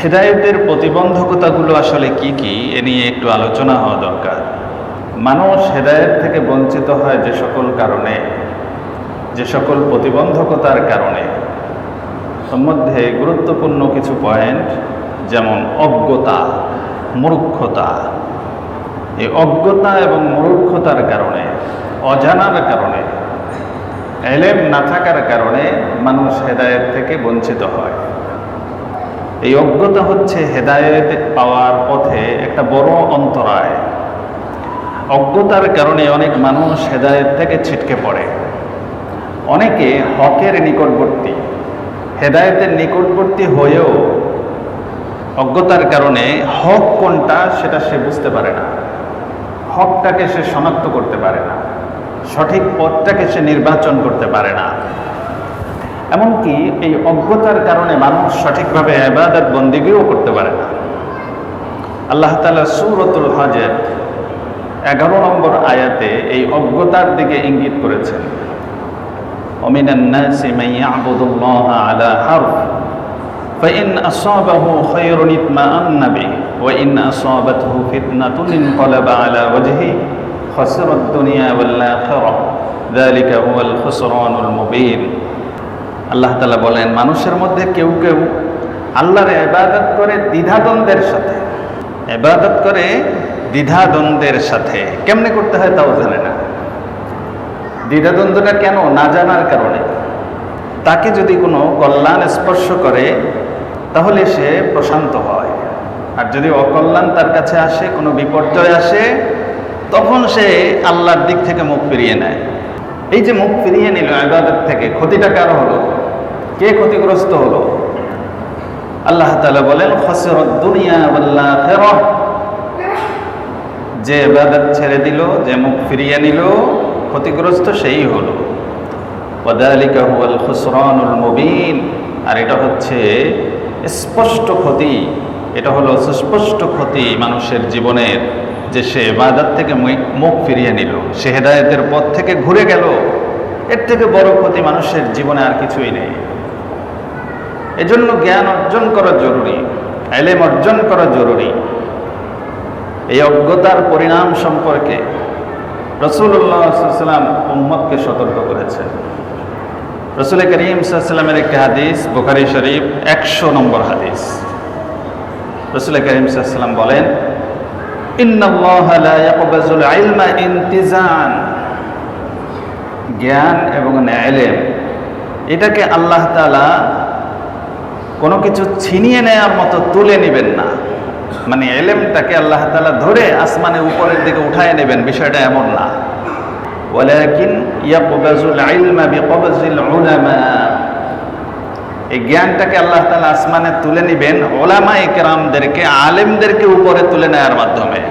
হেদায়েতের প্রতিবন্ধকতাগুলো আসলে কি কি এ নিয়ে একটু আলোচনা হওয়া দরকার। মানুষ হেদায়েত থেকে বঞ্চিত হয় যে সকল কারণে, যে সকল প্রতিবন্ধকতার কারণে, তার মধ্যে গুরুত্বপূর্ণ কিছু পয়েন্ট যেমন অজ্ঞতা, মূর্খতা। এই অজ্ঞতা এবং মূর্খতার কারণে, অজানার কারণে, ইলম না থাকার কারণে মানুষ হেদায়েত থেকে বঞ্চিত হয়। এই অজ্ঞতা হচ্ছে হেদায়েত পাওয়ার পথে একটা বড় অন্তরায়। অজ্ঞতার কারণে অনেক মানুষ হেদায়েত থেকে ছিটকে পড়ে। অনেকে হকের নিকটবর্তী, হেদায়েতের নিকটবর্তী হয়েও অজ্ঞতার কারণে হক কোনটা সেটা সে বুঝতে পারে না, হকটাকে সে শনাক্ত করতে পারে না, সঠিক পথটাকে সে নির্বাচন করতে পারে না। এমনকি এই অজ্ঞতার কারণে মানুষ সঠিকভাবে ইবাদত বন্দেগীও করতে পারে না। আল্লাহ তাআলা সূরাতুল হজের 11 নম্বর আয়াতে এই অজ্ঞতার দিকে ইঙ্গিত করেছেন। ওমিনান নাসি মান ইয়াবুদুল্লাহা আলা হারফ ফাইন আসাবাহু খায়রুন ইতমাআন্না বিহি ওয়া ইন আসাবাতহু ফিতনাতুন ইনকালাবা আলা ওয়াজহি খাসিরাদ দুনিয়া ওয়াল আখিরাহ যালিকা হুয়াল খুসরানুল মুবিন। আল্লাহ তাআলা বলেন, মানুষের মধ্যে কেউ কেউ আল্লাহর ইবাদত করে দ্বিধাদ্বন্দ্বের সাথে, ইবাদত করে দ্বিধাদ্বন্দ্বের সাথে। কেমনে করতে হয় তাও জানে না। দ্বিধাদ্বন্দ্বটা কেন? না জানার কারণে। তাকে যদি কোনো কল্যাণ স্পর্শ করে তাহলে সে প্রশান্ত হয়, আর যদি অকল্যাণ তার কাছে আসে, কোনো বিপর্যয় আসে, তখন সে আল্লাহর দিক থেকে মুখ ফিরিয়ে নেয়। এই যে মুখ ফিরিয়ে নিল ইবাদত থেকে, ক্ষতিটা কার হলো? কে ক্ষতিগ্রস্ত হলো? আল্লাহ তাআলা বলেন, খাসিরাদ দুনিয়া ওয়াল আখিরাহ। যে ইবাদত ছেড়ে দিল, যে মুখ ফিরিয়ে নিল, ক্ষতিগ্রস্ত সেই হলো। ওয়াদালিকা হুয়াল খুসরানুল মুবিন। আর এটা হচ্ছে স্পষ্ট ক্ষতি, এটা হলো সুস্পষ্ট ক্ষতি মানুষের জীবনের, যে সে ইবাদত থেকে মুখ ফিরিয়ে নিল, সে হেদায়েতের পথ থেকে ঘুরে গেল। এর থেকে বড় ক্ষতি মানুষের জীবনে আর কিছুই নেই। এজন্য জ্ঞান অর্জন করা জরুরি, ইলম অর্জন করা জরুরি। এই অজ্ঞতার পরিণাম সম্পর্কে রাসূলুল্লাহ সাল্লাল্লাহু আলাইহি ওয়াসাল্লাম উম্মতকে সতর্ক করেছেন। রাসূল করিম সাল্লাল্লাহু আলাইহি ওয়াসাল্লামের একটি হাদিস, বুখারী শরীফ 100 নম্বর হাদিস। রাসূল করিম সাল্লাল্লাহু আলাইহি ওয়াসাল্লাম বলেন, ইন্নাল্লাহা লা ইয়াকবাজুল ইলমা ইনতিজাআন। জ্ঞান এবং ইলম, এটাকে আল্লাহ তাআলা কোনো কিছু ছিনিয়ে নেওয়ার মতো তুলে নেবেন না। মানে ইলমটাকে আল্লাহ তাআলা ধরে আসমানের উপরের দিকে উঠায় নেবেন, বিষয়টা এমন না। ওয়ালাকিন ইয়াকবাজুল ইলমা বিকবজিল উলামা। এই জ্ঞানটাকে আল্লাহ তাআলা আসমানে তুলে নেবেন উলামায়ে কেরামদেরকে, আলেমদেরকে উপরে তুলে নেওয়ার মাধ্যমে।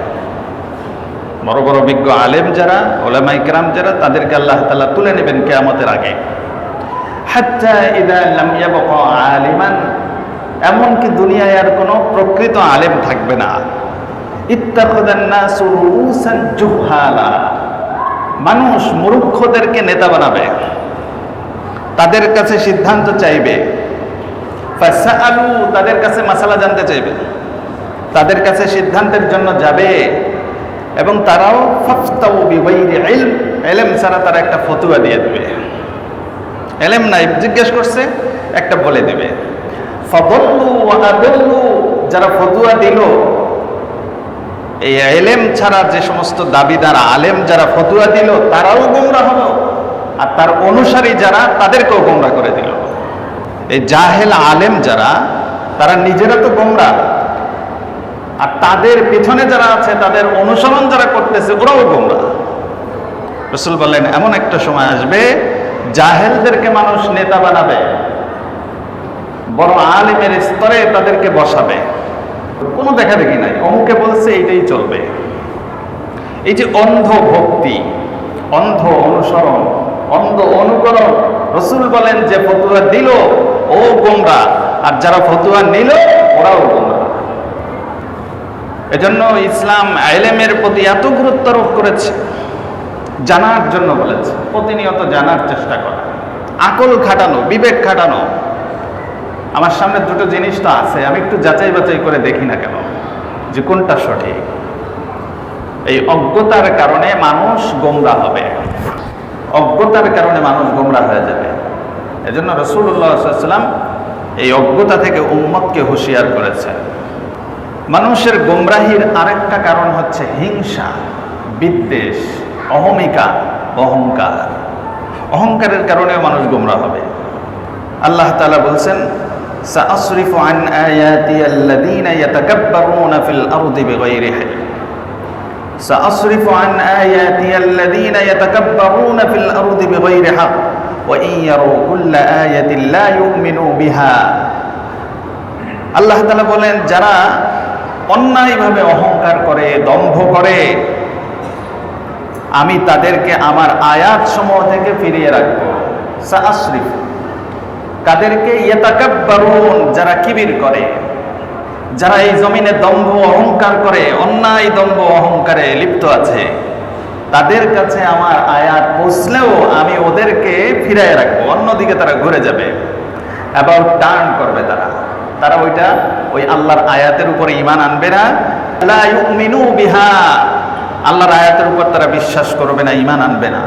বড় বড় বিজ্ঞ আলেম যারা, উলামায়ে কেরাম যারা, তাদেরকে আল্লাহ তাআলা তুলে নেবেন কিয়ামতের আগে। হাত্তা ইযা লাম ইয়াবকা আলিমান, এমনকি দুনিয়ায় আর কোনো প্রকৃত আলেম থাকবে না। ইত্তাখাযান নাসু রুউসান জুহালা। মানুষ মূর্খদেরকে নেতা বানাবে, তাদের কাছে সিদ্ধান্ত চাইবে। ফাসাআলু, তাদের কাছে মাসালা জানতে চাইবে, তাদের কাছে সিদ্ধান্তের জন্য যাবে। এবং তারাও ফাফতাউ বিগাইরি ইলম, ইলম ছাড়া তারা একটা ফতোয়া দিয়ে দেবে। ইলম নাই, জিজ্ঞেস করছে, একটা বলে দেবে। ফাদাল্লু ওয়া আদাল্লু, যারা ফতোয়া দিল, এই ইলম ছাড়া যে সমস্ত দাবিদার আলেম যারা ফতোয়া দিল, তারাও গোমরাহ হলো, আর তার অনুসারী যারা, তাদেরকেও গোমরাহ করে দিল। এই জাহেল আলেম যারা, তারা নিজেরা তো গোমরাহ, আর তাদের পিছনে যারা আছে, তাদের অনুসরণ যারা করতেছে, ওরাও গোমরাহ। রাসূল বললেন, এমন একটা সময় আসবে জাহেলদেরকে মানুষ নেতা বানাবে, বড় আলেমের স্তরে তাদেরকে বসাবে। কোনো দেখা দেখি নাই, অমুকে বলছে এইটাই চলবে। এই যে অন্ধ ভক্তি, অন্ধ অনুসরণ, অন্ধ অনুকরণ, রাসূল বলেন যে ফতোয়া দিল ও গোমরাহ, আর যারা ফতোয়া নিল ওরাও গোমরাহ। এজন্য ইসলাম ইলমের প্রতি এত গুরুত্ব আরোপ করেছে, জানার জন্য বলেছে, প্রতিনিয়ত জানার চেষ্টা করা, আকল খাটানো, বিবেক খাটানো। আমার সামনে দুটো জিনিস তো আছে, আমি একটু যাচাই বাছাই করে দেখি না কেন যে কোনটা সঠিক। এই অজ্ঞতার কারণে মানুষ গোমরাহ হবে, অজ্ঞতার কারণে মানুষ গোমরাহ হয়ে যাবে। এজন্য রাসূলুল্লাহ সাল্লাল্লাহু আলাইহি ওয়াসাল্লাম এই অজ্ঞতা থেকে উম্মতকে হুঁশিয়ার করেছেন। মানুষের গোমরাহির আরেকটা কারণ হচ্ছে হিংসা, বিদ্বেষ, অহমিকা, অহংকার। অহংকারের কারণেও মানুষ গোমরাহ হবে। আল্লাহ তাআলা বলছেন, সাআসরিফু আন আয়াতি আল্লাযীনা ইয়াতাকাব্বারুনা ফিল আরদি বিগাইরি হিল। সাআসরিফু আন আয়াতি আল্লাযীনা ইয়াতাকাব্বারুনা ফিল আরদি বিগাইরি হক ওয়া ইন ইয়ারু কুল্লা আয়াতিন লা ইউমিনু বিহা। আল্লাহ তাআলা বলেন, যারা অন্যায়ভাবে অহংকার করে, দম্ভ করে, আমি তাদেরকে আমার আয়াত সমূহ থেকে ফিরিয়ে রাখবো। সাআসরিফ, কাদেরকে? ইয়াতাকাব্বারুন, যারা কিবির করে, যারা এই জমিনে দম্ভ অহংকার করে, অন্যায় দম্ভ অহংকারে লিপ্ত আছে, তাদের কাছে আমার আয়াত পৌঁছলেও আমি ওদেরকে ফিরিয়ে রাখবো, অন্যদিকে তারা ঘুরে যাবে, অ্যাবাউট টার্ন করবে। তারা ওই আল্লাহর আয়াতের উপরে ঈমান আনবে না, লা ইউমিনু বিহা, আল্লাহর আয়াতের উপর তারা বিশ্বাস করবে না, ঈমান আনবে না।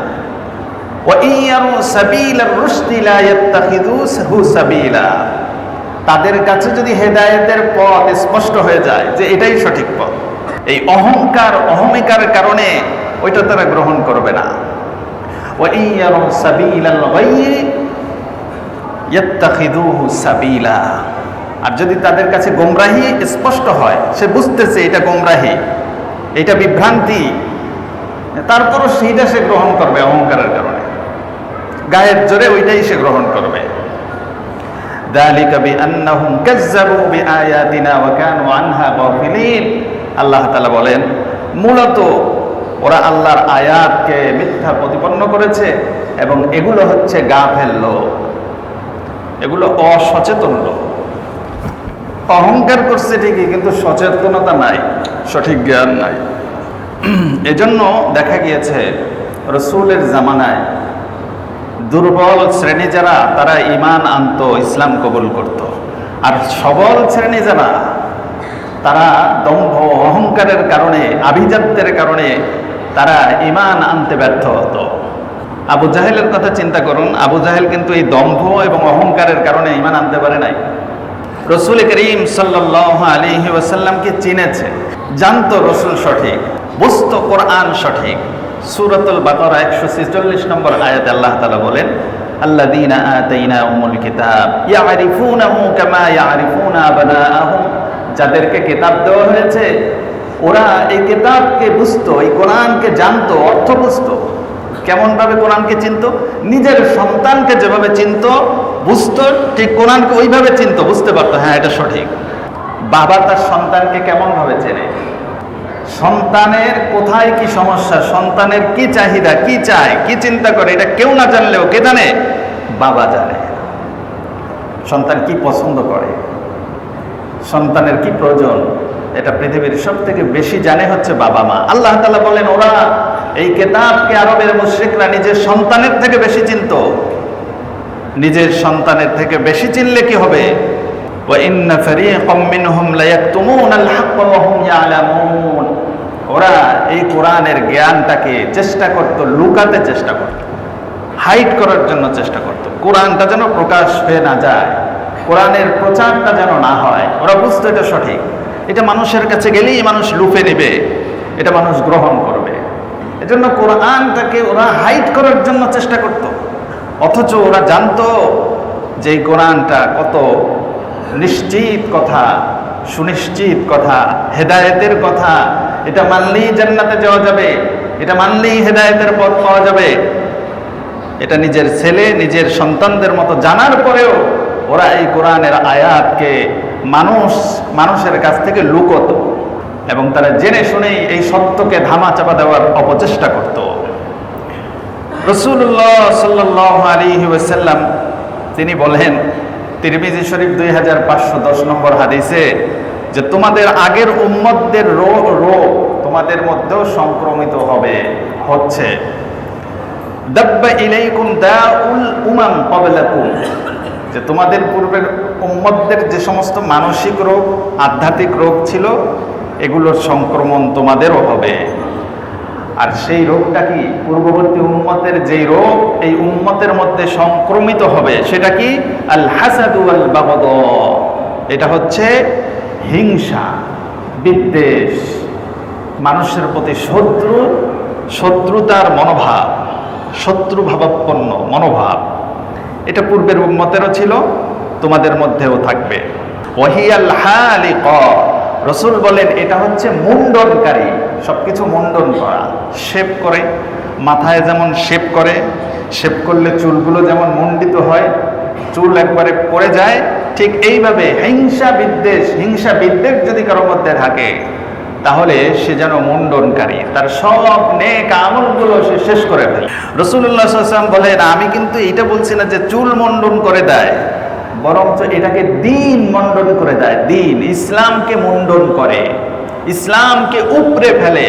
ওয়া ইয়ারু সাবিলার রুশদি লা ইয়াত্তাখিযুহু সাবিলা, তাদের কাছে যদি হেদায়েতের পথ স্পষ্ট হয়ে যায় যে এটাই সঠিক পথ, এই অহংকার অহমিকার কারণে ওইটা তারা গ্রহণ করবে না। ওয়া ইয়ারু সাবিলাল গায়য়ি ইয়াত্তাখিযুহু সাবিলা, আর যদি তাদের কাছে গোমরাহি স্পষ্ট হয়, সে বুঝতেছে এটা গোমরাহি, এটা বিভ্রান্তি, তারপরও সেইটা সে গ্রহণ করবে অহংকারের কারণে, গায়ের জোরে ওইটাই সে গ্রহণ করবে। যালিকা বিআন্নাহুম কাযযাবু বিআয়াতিনা ওয়া কানু আনহা গাফিলিন। আল্লাহ তাআলা বলেন, মূলত ওরা আল্লাহর আয়াতকে মিথ্যা প্রতিপন্ন করেছে এবং এগুলো হচ্ছে গাফেল লোক, এগুলো অসচেতন লোক। অহংকার করছে ঠিকই, কিন্তু সচেতনতা নাই, সঠিক জ্ঞান নাই। এজন্য দেখা গিয়েছে রাসূলের জামানায় দুর্বল শ্রেণী যারা, তারা ঈমান আনতো, ইসলাম কবুল করত, আর সবল শ্রেণী যারা, তারা দম্ভ অহংকারের কারণে, আভিজাত্যের কারণে তারা ঈমান আনতে ব্যর্থ হতো। আবু জাহেলের কথা চিন্তা করুন, আবু জাহেল কিন্তু এই দম্ভ এবং অহংকারের কারণে ঈমান আনতে পারে নাই। রাসূল করিম সাল্লাল্লাহু আলাইহি ওয়াসাল্লামকে চিনেছে, জানতো রাসূল সঠিক, বুঝতো কোরআন সঠিক। সূরাতুল বাকারা 146 নম্বর আয়াতে আল্লাহ তাআলা বলেন, আল্লাযীনা আতাইনাহুমুল কিতাব ইয়ারিফুনাহু কামা ইয়ারিফুনা আবনাআহুম, যাদেরকে কিতাব দেওয়া হয়েছে ওরা এই কিতাবকে বুঝতো, এই কোরআনকে জানতো, অর্থ বুঝতো। কেমন ভাবে কোরআনকে চিনতো? নিজের সন্তানকে যেভাবে চিনতো, বুঝতো, ঠিক কোরআনকে ওইভাবে চিনতো, বুঝতে পারতো হ্যাঁ এটা সঠিক। বাবা তার সন্তানকে কেমন ভাবে চেনে? সন্তানের কোথায় কি সমস্যা, সন্তানের কি চাহিদা, কি চায়, কি চিন্তা করে, এটা কেউ না জানলেও কে জানে? বাবা জানে। সন্তান কি পছন্দ করে, সন্তানের কি প্রয়োজন, এটা পৃথিবীর সব থেকে বেশি জানে হচ্ছে বাবা মা। আল্লাহ তাআলা বলেন, ওরা এই কিতাবকে আরবের মুশরিকরা নিজের সন্তানের থেকে বেশি চিনতো। নিজের সন্তানের থেকে বেশি চিনলে কি হবে? ওয়া ইন্না ফারীকাম মিনহুম লা ইয়াকতুমুনাল হাক্কা ওয়া হুম ইয়ালামুন, ওরা এই কোরআনের জ্ঞানটাকে চেষ্টা করত, লুকাতে চেষ্টা করত, হাইড করার জন্য চেষ্টা করত, কোরআনটা যেন প্রকাশ হয়ে না যায়, কোরআনের প্রচারটা যেন না হয়। ওরা বুঝতো এটা সঠিক, এটা মানুষের কাছে গেলেই মানুষ লুফে নেবে, এটা মানুষ গ্রহণ করবে। এজন্য কোরআনটাকে ওরা হাইড করার জন্য চেষ্টা করত, অথচ ওরা জানতো যে এই কোরআনটা কত নিশ্চিত কথা, সুনিশ্চিত কথা, হেদায়েতের কথা। এটা মানলেই জান্নাতে যাওয়া যাবে, এটা মানলেই হেদায়েতের পথ পাওয়া যাবে। এটা নিজের ছেলে, নিজের সন্তানদের মতো জানার পরেও ওরা এই কোরআনের আয়াতকে মানুষের কাছ থেকে লুকোতো এবং তারা জেনে শুনেই এই সত্যকে ধামাচাপা দেওয়ার অপচেষ্টা করত। রাসূলুল্লাহ সাল্লাল্লাহু আলাইহি ওয়াসাল্লাম তিনি বলেন, তিরমিজি শরীফ 2510 নম্বর হাদিসে, যে তোমাদের আগের উম্মতদের রোগ তোমাদের মধ্যেও সংক্রমিত হচ্ছে। দাব্বা ইলাইকুম দাউল উমাম ক্বাবলাকুম, যে তোমাদের পূর্বের উম্মতদের যে সমস্ত মানসিক রোগ, আধ্যাত্মিক রোগ ছিল, এগুলোর সংক্রমণ তোমাদেরও হবে। আর সেই রোগটা কি? পূর্ববর্তী উম্মতের যেই রোগ এই উম্মতের মধ্যে সংক্রমিত হবে, সেটা কি? আল হাসাদু ওয়াল বাগদা। এটা হচ্ছে হিংসা, বিদ্বেষ, মানুষের প্রতি শত্রুতার মনোভাব, শত্রুভাবাপন্ন মনোভাব। এটা পূর্বের উম্মতেরও ছিল, তোমাদের মধ্যেও থাকবে। ওয়াহিয়াল হালিকা, রসুল বলেন এটা হচ্ছে মুন্ডনকারী, সবকিছু মুন্ডন করা, শেপ করে, মাথায় যেমন শেপ করে, শেপ করলে চুলগুলো যেমন মুন্ডিত হয়, চুল একবারে পড়ে যায়, ঠিক এইভাবে হিংসা বিদ্বেষ যদি কারোর মধ্যে থাকে, তাহলে সে যেন মুন্ডনকারী, তার সব নেক আমলগুলো সে শেষ করে ফেলে। রাসূলুল্লাহ সাল্লাল্লাহু আলাইহি ওয়াসাল্লাম বলেন, আমি কিন্তু এটা বলছি না যে চুল মুন্ডন করে দেয়, বরঞ্চ এটাকে দ্বীন মুন্ডন করে দেয়। দ্বীন, ইসলামকে মুন্ডন করে, ইসলামকে উপড়ে ফেলে।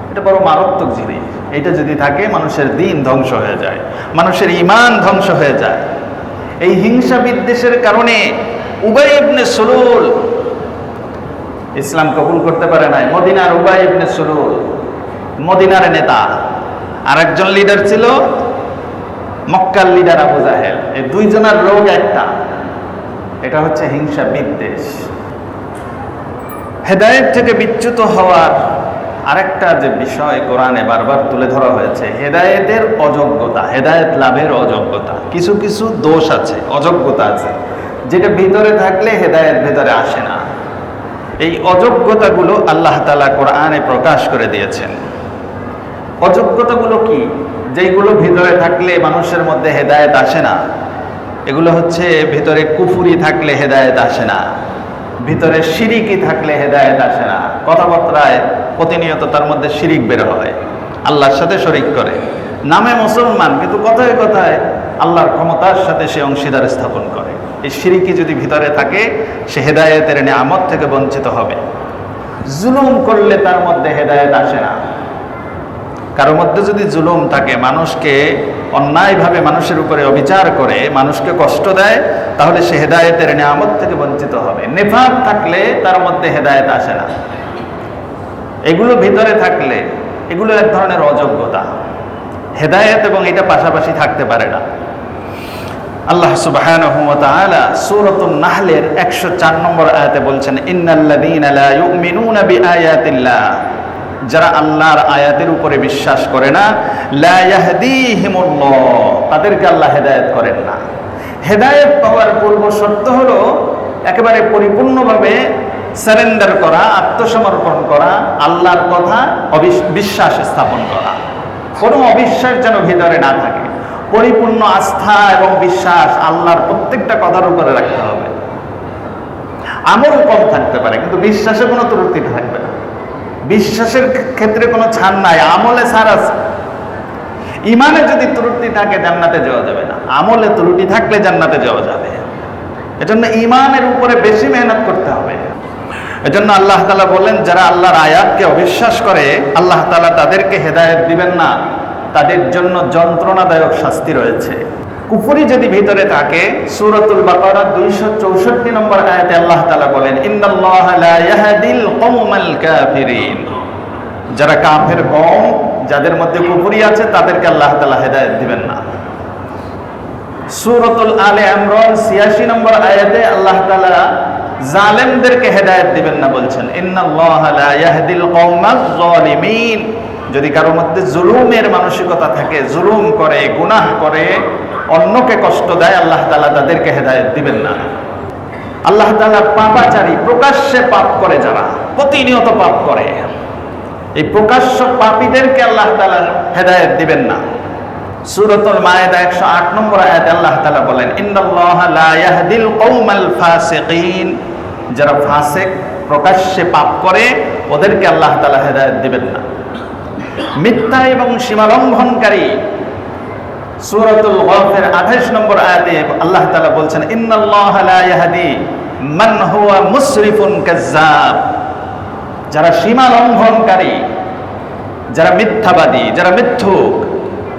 এটা বড় মারাত্মক জিনিস। এটা যদি থাকে, মানুষের দ্বীন ধ্বংস হয়ে যায়, মানুষের ঈমান ধ্বংস হয়ে যায়। এই হিংসা বিদ্বেষের কারণে উবাই ইবনে সুলুল ইসলাম কবুল করতে পারে নাই। মদিনার উবাই ইবনে সুলুল, মদিনার নেতা। আরেকজন লিডার ছিল মক্কার লিডার আবু জাহেল। এই দুইজনের রোগ একটা, এটা হচ্ছে হিংসা বিদ্বেষ। হেদায়েত থেকে বিচ্যুত হওয়ার আরেকটা যে বিষয় কোরআনে বারবার তুলে ধরা হয়েছে, হেদায়েতের অযোগ্যতা, হেদায়েত লাভের অযোগ্যতা। কিছু কিছু দোষ আছে, অযোগ্যতা আছে, যেটা ভিতরে থাকলে হেদায়েত ভেতরে আসে না। এই অযোগ্যতাগুলো আল্লাহ তাআলা কোরআনে প্রকাশ করে দিয়েছেন। অযোগ্যতাগুলো কি? যেগুলো ভিতরে থাকলে মানুষের মধ্যে হেদায়েত আসে না। এগুলো হচ্ছে, ভিতরে কুফরি থাকলে হেদায়েত আসে না, ভিতরে শিরিকি থাকলে হেদায়েত আসে না। কথাবার্তায় প্রতিনিয়ত তার মধ্যে শিরিক বের হয়, আল্লাহর সাথে শরিক করে। নামে মুসলমান, কিন্তু কথায় কথায় আল্লাহর ক্ষমতার সাথে সে অংশীদার স্থাপন করে। এই শিরিকি যদি ভিতরে থাকে, সে হেদায়েতের নিয়ামত থেকে বঞ্চিত হবে। জুলুম করলে তার মধ্যে হেদায়েত আসে না। কারোর মধ্যে যদি জুলুম থাকে, মানুষকে অন্যায়ভাবে মানুষের উপরে অবিচার করে, মানুষকে কষ্ট দেয়, তাহলে সে হেদায়েতের নিয়ামত থেকে বঞ্চিত হবে। নিফাক থাকলে তার মধ্যে হেদায়েত আসে না। এগুলো ভিতরে থাকলে, এগুলো এক ধরনের অযোগ্যতা। হেদায়েত এবং এটা পাশাপাশি থাকতে পারে না। আল্লাহ সুবহানাহু ওয়া তাআলা সূরাতুন নাহলের 104 নম্বর আয়াতে বলছেন, ইন্নাল্লাযীনা লা ইউমিনুনা বিআয়াতিল্লাহ, যারা আল্লাহর আয়াতের উপরে বিশ্বাস করে না, লা ইয়াহদিহিমুল্লাহ, তাদেরকে আল্লাহ হেদায়েত করেন না। হেদায়েত পাওয়ার পূর্ব শর্ত হলো একেবারে পরিপূর্ণভাবে সারেন্ডার করা, আত্মসমর্পণ করা, আল্লাহর কথা বিশ্বাস স্থাপন করা। কোনো অবিশ্বাস যেন ভিতরে না থাকে। পরিপূর্ণ আস্থা এবং বিশ্বাস আল্লাহর প্রত্যেকটা কথার উপরে রাখতে হবে। আমল কম থাকতে পারে, কিন্তু বিশ্বাসে কোনো ত্রুটি থাকবে না। বিশ্বাসের ক্ষেত্রে কোনো ছাড় নাই, আমলে ছাড় আছে। ইমানে যদি ত্রুটি থাকে, জান্নাতে যাওয়া যাবে না। আমলে ত্রুটি থাকলে জান্নাতে যাওয়া যাবে। এজন্য ইমানের উপরে বেশি মেহনত করতে হবে। এজন্য আল্লাহ তাআলা বলেন, যারা আল্লাহর আয়াতকে অবিশ্বাস করে, আল্লাহ তাআলা তাদেরকে হেদায়েত দিবেন না, তাদের জন্য যন্ত্রণাদায়ক শাস্তি রয়েছে। কুফরি যদি ভিতরে থাকে, সূরাতুল বাকারা 264 নম্বর আয়াতে আল্লাহ তাআলা বলেন, ইন্নাল্লাহা লা ইয়াহদিল কওমাল কাফিরিন, যারা কাফের কওম, যাদের মধ্যে কুফরি আছে, তাদেরকে আল্লাহ তাআলা হেদায়েত দিবেন না। সূরাতুল আলে ইমরান 86 নম্বর আয়াতে আল্লাহ তাআলা জালেমদেরকে হেদায়েত দিবেন না বলছেন, ইন্নাল্লাহা লা ইয়াহদিল কওমাজ যালিমিন, যদি কারোর মধ্যে জুলুমের মানসিকতা থাকে, জুলুম করে, গুনাহ করে, অন্যকে কষ্ট দেয়, আল্লাহ তাআলা তাদেরকে হেদায়েত দিবেন না। আল্লাহ তাআলা পাপাচারী, প্রকাশ্যে পাপ করে, যারা প্রতিনিয়ত পাপ করে, এই প্রকাশ্য পাপীদেরকে আল্লাহ তাআলা হেদায়েত দিবেন না। সূরাতুল মায়েদা 108 নম্বর আয়াতে আল্লাহ তাআলা বলেন, ইন্নাল্লাহা লা ইয়াহদিল কওমাল ফাসিকিন, যারা ফাসিক, প্রকাশ্যে পাপ করে, ওদেরকে আল্লাহ তাআলা হেদায়েত দিবেন না। মিথ্যা এবং সীমালঙ্ঘনকারী, সূরাতুল গাফির 28 নম্বর আয়াতে আল্লাহ তাআলা বলছেন, ইন্নাল্লাহা লা ইয়াহদি মান হুয়া মুসরিফুন কাজ্জাব, যারা সীমালঙ্ঘনকারী, যারা মিথ্যাবাদী, যারা মিথ্যুক,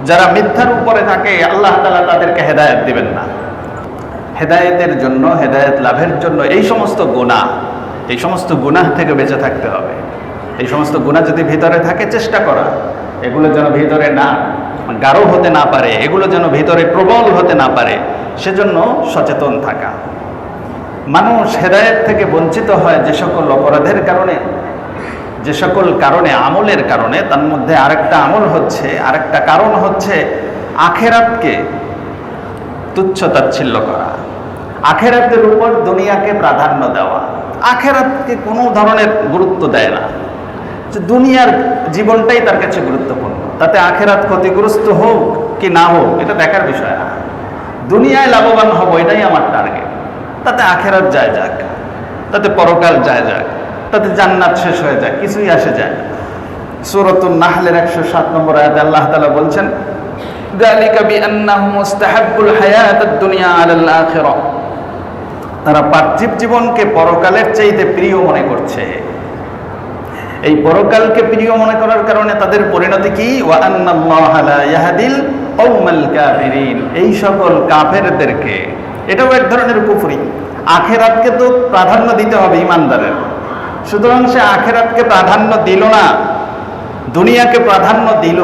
যারা মিথ্যার উপরে থাকে, আল্লাহ তাআলা তাদেরকে হেদায়েত দিবেন না। হেদায়েতের জন্য, হেদায়েত লাভের জন্য এই সমস্ত গুনাহ থেকে বেঁচে থাকতে হবে। এই সমস্ত গুনাহ যদি ভিতরে থাকে, চেষ্টা করা এগুলো যেন ভিতরে না গাঢ় হতে না পারে, এগুলো যেন ভিতরে প্রবল হতে না পারে, সেজন্য সচেতন থাকা। মানুষ হেদায়েত থেকে বঞ্চিত হয় যে সকল অপরাধের কারণে, যে সকল কারণে, আমলের কারণে। তার মধ্যে আরেকটা কারণ হচ্ছে আখেরাতকে তুচ্ছ তাচ্ছিল্য করা, আখেরাতের উপর দুনিয়াকে প্রাধান্য দেওয়া। আখেরাতকে কোনো ধরনের গুরুত্ব দেয় না, যে দুনিয়ার জীবনটাই তার কাছে গুরুত্বপূর্ণ। তাতে আখেরাত ক্ষতিগ্রস্ত হোক কি না হোক এটা দেখার বিষয় না। দুনিয়ায় লাভবান হব এটাই আমার টার্গেট, তাতে আখেরাত যায় যাক, তাতে পরকাল যায় যাক, তাতে জান্নাত শেষ হয়ে যায়, কিছুই আসে যায় না। সূরাতুন নাহলের 107 নম্বর আয়াতে আল্লাহ তাআলা বলছেন, যালিকা বিআন্নাহুম মুস্তাহাব্বুল হায়াতাদ দুনিয়া আলাল আখিরাহ। তারা পার্থিব জীবনকে পরকালের চাইতে প্রিয় মনে করছে। এই পরকালকে প্রিয় মনে করার কারণে তাদের পরিণতি কি? ওয়া আন্নাল্লাহা লা ইয়াহদিল কওমাল কাফিরিন। এই সকল কাফেরদেরকে, এটাও এক ধরনের কুফরি। আখেরাতকে তো প্রাধান্য দিতে হবে ইমানদারের, সুতরাং সে আখেরাতকে প্রাধান্য দিল না, দুনিয়াকে প্রাধান্য দিল।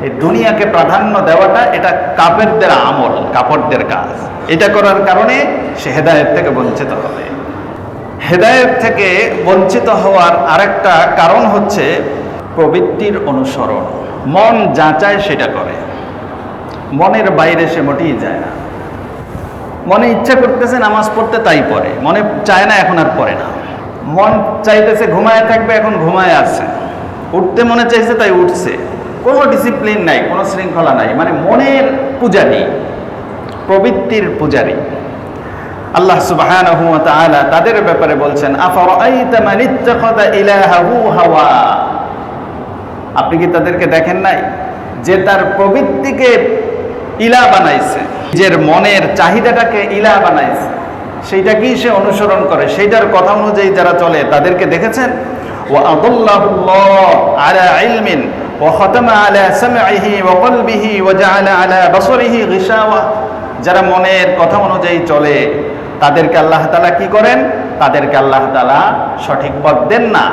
এই দুনিয়াকে প্রাধান্য দেওয়াটা এটা কাফেরদের আমল, কাফেরদের কাজ। এটা করার কারণে সে হেদায়েত থেকে বঞ্চিত হবে। হেদায়েত থেকে বঞ্চিত হওয়ার আরেকটা কারণ হচ্ছে প্রবৃত্তির অনুসরণ। মন যা চায় সেটা করে, মনের বাইরে সে মোটেই যায় না। মনে ইচ্ছা করতেছে নামাজ পড়তে, তাই পড়ে। মনে চায় না, এখন আর পড়ে না। মন চাইতেছে ঘুমায় থাকবে, এখন ঘুমায় আছে। উঠতে মনে চাইছে, তাই উঠছে। কোনো ডিসিপ্লিন নাই, কোনো শৃঙ্খলা নাই, মানে মনের পূজারী, প্রবৃত্তির পূজারী। আল্লাহ সুবহানাহু ওয়া তাআলা তাদের ব্যাপারে বলছেন, আফারাআইতা মান ইত্তাখাযা ইলাহাহু হাওয়া। আপনি কি তাদেরকে দেখেন নাই যে তার প্রবৃত্তিকে ইলাহ বানাইছে, নিজের মনের চাহিদাটাকে ইলাহ বানাইছে, সেইটাকেই সে অনুসরণ করে, সেইটার কথা অনুযায়ী যারা চলে তাদেরকে দেখেছেন? ওয়া আদাল্লাহুল্লাহ আলা ইলমিন ওয়া খাতামা আলা সামঈহি ওয়া কলবিহি ওয়া জাআলা আলা বাসরিহি গিশাওয়া। যারা মনের কথা অনুযায়ী চলে তাদেরকে আল্লাহ তাআলা কি করেন? তাদেরকে আল্লাহ তাআলা সঠিক পথ দেন না,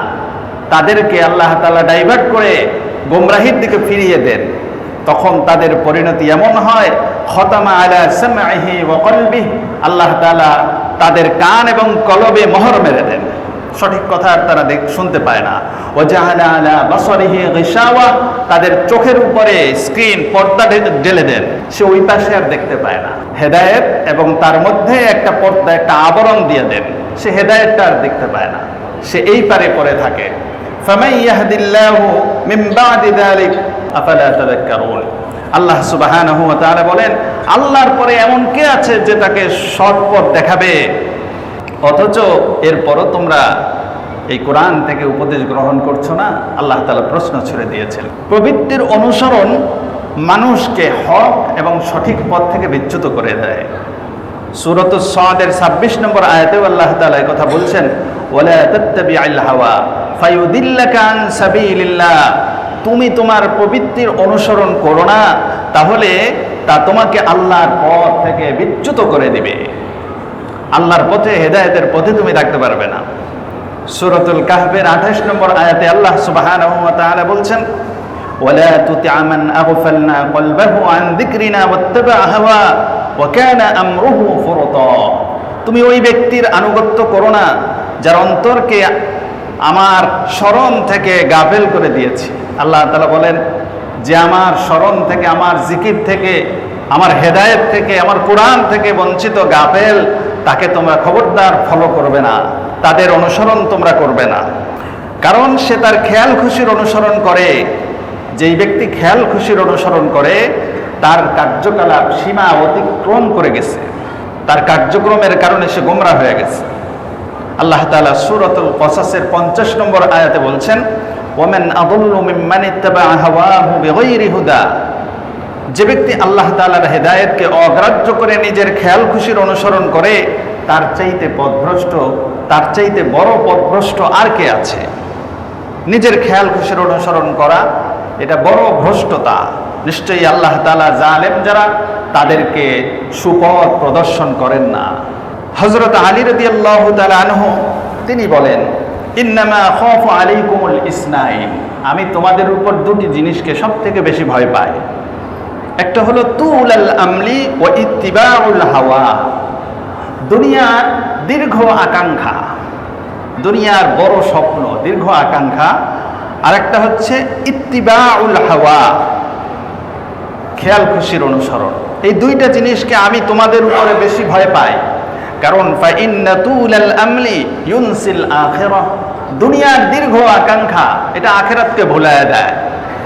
তাদেরকে আল্লাহ তাআলা ডাইভার্ট করে গোমরাহির দিকে ফিরিয়ে দেন। তখন তাদের পরিণতি এমন হয়, খতামা আলা সামঈহি ওয়া কলবিহি, আল্লাহ তাআলা তাদের কান এবং কলবে মোহর মেরে দেন, সঠিক কথা আর তারা শুনতে পায় না। ওয়া জাআলা আলা বাসরিহি গিশাওয়া, তাদের চোখের উপরে স্ক্রিন, পর্দা ঢেলে দেন, সে ওই পাশে আর দেখতে পায় না। হেদায়েত এবং তার মধ্যে একটা পর্দা, একটা আবরণ দিয়ে দেন, সে হেদায়েতটা আর দেখতে পায় না, সে এই পারে পড়ে থাকে। ফামান ইয়াহদিল্লাহু মিন বা'দি যালিক আফালা তাযাক্কারুন। আল্লাহ সুবহানাহু ওয়া তাআলা বলেন, আল্লাহর পরে এমন কে আছে যে তাকে সৎ পথ দেখাবে? অথচ এরপরও তোমরা এই কোরআন থেকে উপদেশ গ্রহণ করছো না। আল্লাহ তাআলা প্রশ্ন ছুড়ে দিয়েছেন। প্রবৃত্তির অনুসরণ মানুষকে হক এবং সঠিক পথ থেকে বিচ্যুত করে দেয়। সূরাতুস সাদের 26 নম্বর আয়াতেও আল্লাহ তাআলা এই কথা বলছেন, ওয়ালা তাত্তাবি'আল হাওয়া ফায়ুদিল্লাকা আন সাবিলিল্লাহ। তুমি তোমার প্রবৃত্তির অনুসরণ করো না, তাহলে তা তোমাকে আল্লাহর পথ থেকে বিচ্যুত করে দিবে। আল্লাহর পথে, হেদায়েতের পথে তুমি থাকতে পারবে না। সূরাতুল কাহফের 28 নম্বর আয়াতে আল্লাহ সুবহানাহু ওয়া তাআলা বলছেন, ওয়ালা তুতি'আ মান আগফালনা কলবাহু আন যিকরিনা ওয়াত্তাবা'a হাওয়া ওয়া কানা আমরুহু ফুরতা। তুমি ওই ব্যক্তির আনুগত্য করো না যার অন্তরকে আমার স্মরণ থেকে গাফেল করে দিয়েছি। আল্লাহ তাআলা বলেন যে আমার স্মরণ থেকে, আমার জিকির থেকে, আমার হেদায়েত থেকে, আমার কোরআন থেকে বঞ্চিত গাফেল, তাকে তোমরা খবরদার ফলো করবে না, তাদের অনুসরণ তোমরা করবে না। কারণ সে তার খেয়াল খুশির অনুসরণ করে। যেই ব্যক্তি খেয়াল খুশির অনুসরণ করে তার কার্যকলাপ সীমা অতিক্রম করে গেছে, তার কার্যক্রমের কারণে সে গোমরা হয়ে গেছে। আল্লাহ তাআলা সূরাতুল কসাসের 50 নম্বর আয়াতে বলছেন, ওয়ামান আযাল্লু মিম্মান ইত্তাবা'a হাওয়াহু বিগাইরি হুদা। যে ব্যক্তি আল্লাহ তাআলার হেদায়েতকে অগ্রাহ্য করে নিজের খেয়াল খুশির অনুসরণ করে, তার চাইতে পথভ্রষ্ট, তার চাইতে বড় পথভ্রষ্ট আর কে আছে? নিজের খেয়াল খুশির অনুসরণ করা এটা বড় ভ্রষ্টতা। নিশ্চয়ই আল্লাহ তাআলা জালেম যারা, তাদেরকে সুপথ প্রদর্শন করেন না। হযরত আলী রাদিয়াল্লাহু তাআলা আনহু তিনি বলেন, ইন্নামা খাফু আলাইকুমুল ইসনাইন, আমি তোমাদের উপর দুটি জিনিসকে সবথেকে বেশি ভয় পাই। একটা হলো তুলাল আমলি ওয়া ইত্তিবাউল হাওয়া, দুনিয়ার দীর্ঘ আকাঙ্ক্ষা, দুনিয়ার বড় স্বপ্ন, দীর্ঘ আকাঙ্ক্ষা। আর একটা হচ্ছে ইত্তিবাউল হাওয়া, খেয়াল খুশির অনুসরণ। এই দুইটা জিনিসকে আমি তোমাদের উপরে বেশি ভয় পাই। কারণ ফাইন্না তুলাল আমলি ইউনসিল আখিরাহ, দুনিয়ার দীর্ঘ আকাঙ্ক্ষা এটা আখিরাতকে ভুলায় দেয়।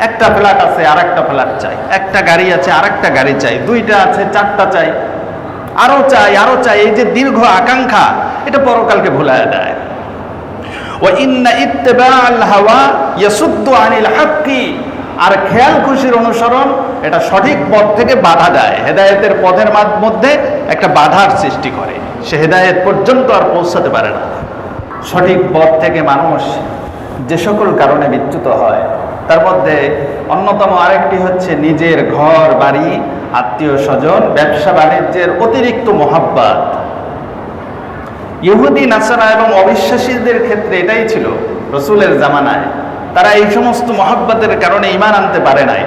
একটা ফ্ল্যাট আছে আর একটা ফ্ল্যাট চাই, একটা গাড়ি আছে আর একটা গাড়ি চাই, দুইটা আছে চারটা চাই, আরো চাই আরো চাই। এই যে দীর্ঘ আকাঙ্ক্ষা এটা পরকালকে ভুলায় দেয়। ওয়া ইন্না ইত্তিবাআল হাওয়া ইয়াসুদ্দু আনিল হাক্কি, আর খেয়াল খুশির অনুসরণ এটা সঠিক পথ থেকে বাধা দেয়, হেদায়েতের পথের মধ্যে একটা বাধার সৃষ্টি করে, সে হেদায়েত পর্যন্ত আর পৌঁছাতে পারে না। সঠিক পথ থেকে মানুষ যে সকল কারণে বিচ্যুত হয় তার মধ্যে অন্যতম আরেকটি হচ্ছে নিজের ঘর বাড়ি, আত্মীয় স্বজন, ব্যবসা বাণিজ্যের অতিরিক্ত মোহাব্বত। ইহুদি নাসারা এবং অবিশ্বাসীদের ক্ষেত্রে এটাই ছিল রাসূলের জামানায়। তারা এই সমস্ত মোহাব্বতের কারণে ঈমান আনতে পারে নাই।